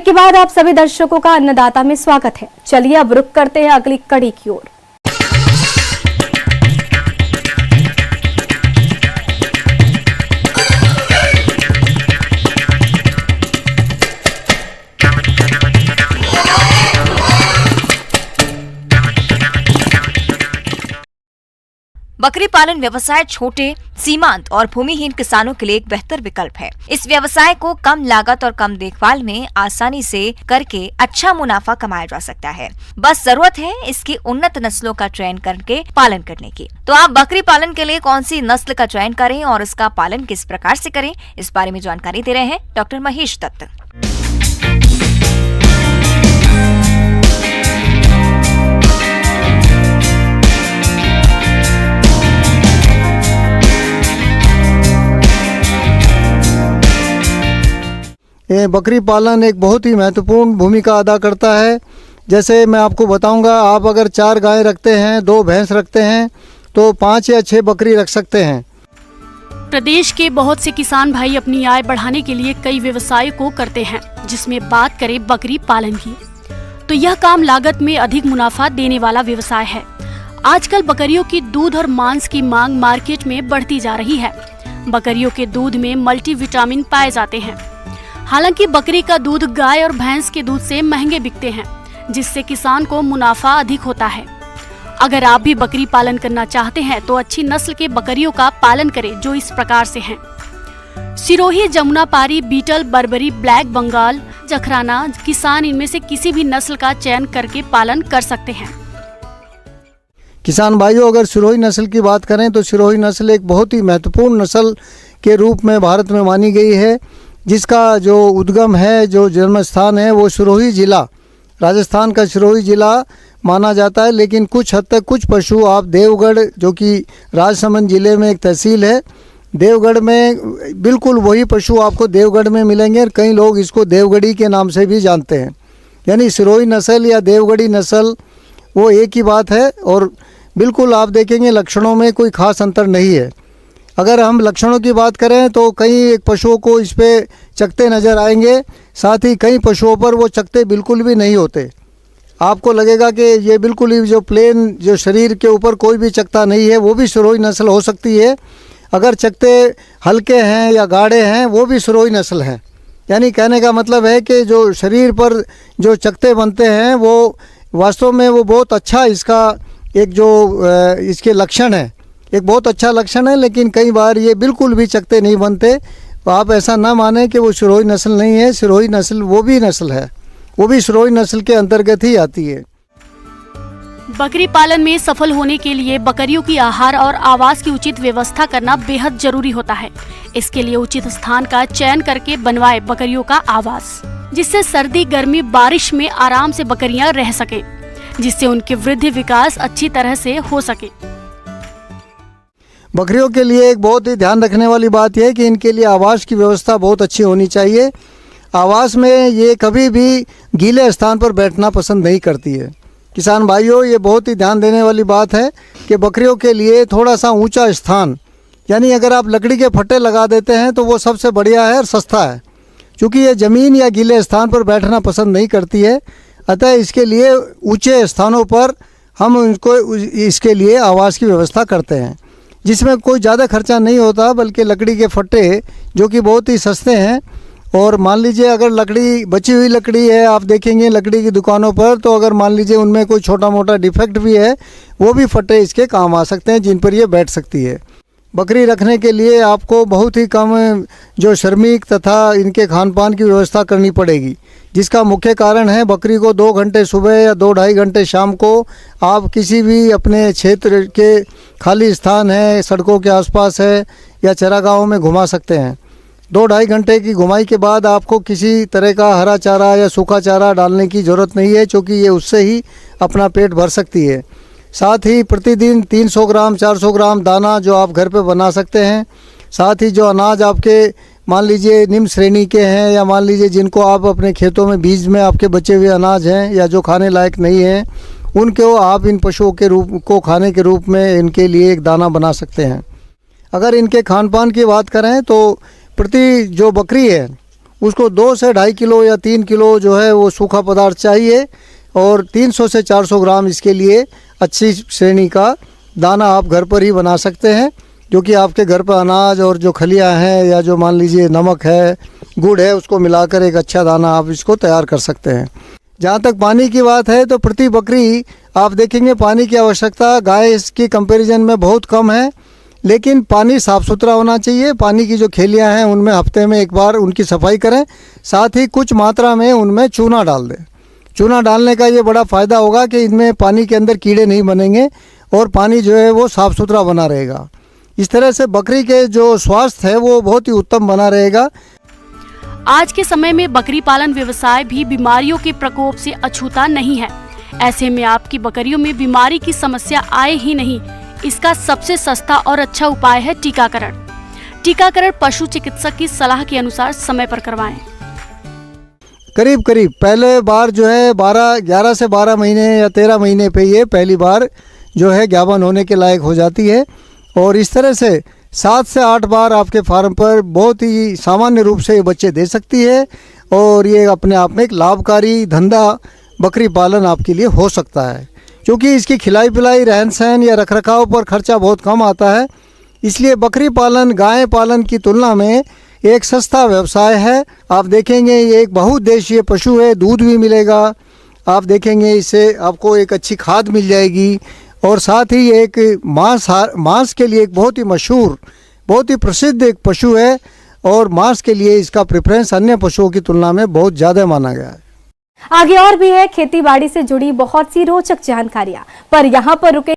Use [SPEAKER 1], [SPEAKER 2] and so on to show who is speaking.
[SPEAKER 1] के बाद आप सभी दर्शकों का अन्नदाता में स्वागत है। चलिए अब रुक करते हैं अगली कड़ी की ओर।
[SPEAKER 2] बकरी पालन व्यवसाय छोटे, सीमांत और भूमिहीन किसानों के लिए एक बेहतर विकल्प है। इस व्यवसाय को कम लागत और कम देखभाल में आसानी से करके अच्छा मुनाफा कमाया जा सकता है। बस जरूरत है इसकी उन्नत नस्लों का चयन करके पालन करने की। तो आप बकरी पालन के लिए कौन सी नस्ल का चयन करें और इसका पालन किस प्रकार से करें, इस बारे में जानकारी दे रहे हैं डॉक्टर महेश दत्त।
[SPEAKER 3] ये बकरी पालन एक बहुत ही महत्वपूर्ण भूमिका अदा करता है। जैसे मैं आपको बताऊंगा, आप अगर 4 गायें रखते हैं, 2 भैंस रखते हैं तो 5 या 6 बकरी रख सकते हैं।
[SPEAKER 4] प्रदेश के बहुत से किसान भाई अपनी आय बढ़ाने के लिए कई व्यवसाय को करते हैं, जिसमें बात करें बकरी पालन की तो यह काम लागत में अधिक मुनाफा देने वाला व्यवसाय है। आजकल बकरियों की दूध और मांस की मांग मार्केट में बढ़ती जा रही है। बकरियों के दूध में मल्टीविटामिन पाए जाते हैं। हालांकि बकरी का दूध गाय और भैंस के दूध से महंगे बिकते हैं, जिससे किसान को मुनाफा अधिक होता है। अगर आप भी बकरी पालन करना चाहते हैं तो अच्छी नस्ल के बकरियों का पालन करें, जो इस प्रकार से हैं: सिरोही, जमुनापारी, बीटल, बर्बरी, ब्लैक बंगाल, जखराना। किसान इनमें से किसी भी नस्ल का चयन करके पालन कर सकते हैं।
[SPEAKER 3] किसान भाइयों, अगर सिरोही नस्ल की बात करें तो सिरोही नस्ल एक बहुत ही महत्वपूर्ण नस्ल के रूप में भारत में मानी गई है, जिसका जो उद्गम है, जो जन्म स्थान है, वो सिरोही जिला, राजस्थान का सिरोही जिला माना जाता है। लेकिन कुछ हद तक कुछ पशु आप देवगढ़, जो कि राजसमंद जिले में एक तहसील है, देवगढ़ में बिल्कुल वही पशु आपको देवगढ़ में मिलेंगे। और कई लोग इसको देवगढ़ी के नाम से भी जानते हैं। यानी सिरोही नस्ल या देवगढ़ी नस्ल वो एक ही बात है। और बिल्कुल आप देखेंगे लक्षणों में कोई खास अंतर नहीं है। अगर हम लक्षणों की बात करें तो कई पशुओं को इस पे चकते नज़र आएंगे, साथ ही कई पशुओं पर वो चकते बिल्कुल भी नहीं होते। आपको लगेगा कि ये बिल्कुल ही जो प्लेन, जो शरीर के ऊपर कोई भी चकता नहीं है, वो भी सिरोही नस्ल हो सकती है। अगर चकते हल्के हैं या गाढ़े हैं, वो भी सिरोही नस्ल हैं। यानी कहने का मतलब है कि जो शरीर पर जो चकते बनते हैं वो वास्तव में वो बहुत अच्छा इसका एक जो इसके लक्षण है, एक बहुत अच्छा लक्षण है। लेकिन कई बार ये बिल्कुल भी चकते नहीं बनते। तो आप ऐसा ना माने कि वो सिरोही नस्ल नहीं है। सिरोही नस्ल वो भी नस्ल है, वो भी सिरोही नस्ल के अंतर्गत ही आती है।
[SPEAKER 4] बकरी पालन में सफल होने के लिए बकरियों की आहार और आवास की उचित व्यवस्था करना बेहद जरूरी होता है। इसके लिए उचित स्थान का चयन करके बनवाए बकरियों का आवास, जिससे सर्दी, गर्मी, बारिश में आराम से बकरियां रह सके, जिससे उनके वृद्धि विकास अच्छी तरह से हो सके।
[SPEAKER 3] बकरियों के लिए एक बहुत ही ध्यान रखने वाली बात यह है कि इनके लिए आवास की व्यवस्था बहुत अच्छी होनी चाहिए। आवास में ये कभी भी गीले स्थान पर बैठना पसंद नहीं करती है। किसान भाइयों, ये बहुत ही ध्यान देने वाली बात है कि बकरियों के लिए थोड़ा सा ऊंचा स्थान, यानी अगर आप लकड़ी के फट्टे लगा देते हैं तो वो सबसे बढ़िया है और सस्ता है, क्योंकि ये ज़मीन या गीले स्थान पर बैठना पसंद नहीं करती है। अतः इसके लिए ऊंचे स्थानों पर हम उनको इसके लिए आवास की व्यवस्था करते हैं, जिसमें कोई ज़्यादा खर्चा नहीं होता, बल्कि लकड़ी के फट्टे जो कि बहुत ही सस्ते हैं। और मान लीजिए अगर लकड़ी, बची हुई लकड़ी है, आप देखेंगे लकड़ी की दुकानों पर, तो अगर मान लीजिए उनमें कोई छोटा मोटा डिफेक्ट भी है, वो भी फट्टे इसके काम आ सकते हैं, जिन पर ये बैठ सकती है। बकरी रखने के लिए आपको बहुत ही कम जो श्रमिक तथा इनके खान पान की व्यवस्था करनी पड़ेगी, जिसका मुख्य कारण है बकरी को 2 घंटे सुबह या 2-2.5 घंटे शाम को आप किसी भी अपने क्षेत्र के खाली स्थान है, सड़कों के आसपास है या चरागाहों में घुमा सकते हैं। 2-2.5 घंटे की घुमाई के बाद आपको किसी तरह का हरा चारा या सूखा चारा डालने की ज़रूरत नहीं है, क्योंकि ये उससे ही अपना पेट भर सकती है। साथ ही प्रतिदिन 300 ग्राम 400 ग्राम दाना जो आप घर पे बना सकते हैं। साथ ही जो अनाज आपके मान लीजिए निम्न श्रेणी के हैं, या मान लीजिए जिनको आप अपने खेतों में बीज में आपके बचे हुए अनाज हैं या जो खाने लायक नहीं हैं, उनको आप इन पशुओं के रूप को खाने के रूप में इनके लिए एक दाना बना सकते हैं। अगर इनके खान पान की बात करें तो प्रति जो बकरी है उसको 2 से 2.5 किलो या 3 किलो जो है वो सूखा पदार्थ चाहिए और 300 से 400 ग्राम इसके लिए अच्छी श्रेणी का दाना आप घर पर ही बना सकते हैं, जो कि आपके घर पर अनाज और जो खलियाँ हैं या जो मान लीजिए नमक है, गुड़ है, उसको मिलाकर एक अच्छा दाना आप इसको तैयार कर सकते हैं। जहाँ तक पानी की बात है तो प्रति बकरी आप देखेंगे पानी की आवश्यकता गाय इसकी कंपैरिजन में बहुत कम है, लेकिन पानी साफ़ सुथरा होना चाहिए। पानी की जो खेलियाँ हैं उनमें हफ्ते में एक बार उनकी सफाई करें, साथ ही कुछ मात्रा में उनमें चूना डाल दें। चूना डालने का ये बड़ा फ़ायदा होगा कि इनमें पानी के अंदर कीड़े नहीं बनेंगे और पानी जो है वो साफ़ सुथरा बना रहेगा। इस तरह से बकरी के जो स्वास्थ्य है वो बहुत ही उत्तम बना रहेगा।
[SPEAKER 4] आज के समय में बकरी पालन व्यवसाय भी बीमारियों के प्रकोप से अछूता नहीं है। ऐसे में आपकी बकरियों में बीमारी की समस्या आए ही नहीं, इसका सबसे सस्ता और अच्छा उपाय है टीकाकरण। टीकाकरण पशु चिकित्सक की सलाह के अनुसार समय पर करवाएं।
[SPEAKER 3] करीब पहले बार जो है 11 से 12 महीने या 13 महीने पे ये पहली बार जो है ज्ञापन होने के लायक हो जाती है और इस तरह से 7 से 8 बार आपके फार्म पर बहुत ही सामान्य रूप से ये बच्चे दे सकती है और ये अपने आप में एक लाभकारी धंधा बकरी पालन आपके लिए हो सकता है, क्योंकि इसकी खिलाई पिलाई, रहन सहन या रखरखाव पर खर्चा बहुत कम आता है। इसलिए बकरी पालन गाय पालन की तुलना में एक सस्ता व्यवसाय है। आप देखेंगे ये एक बहुउद्देशीय पशु है, दूध भी मिलेगा, आप देखेंगे इससे आपको एक अच्छी खाद मिल जाएगी और साथ ही एक मांस के लिए एक बहुत ही मशहूर, बहुत ही प्रसिद्ध एक पशु है और मांस के लिए इसका प्रेफरेंस अन्य पशुओं की तुलना में बहुत ज़्यादा माना गया है।
[SPEAKER 1] आगे और भी है खेती बाड़ी से जुड़ी बहुत सी रोचक जानकारियां, पर यहाँ पर रुके।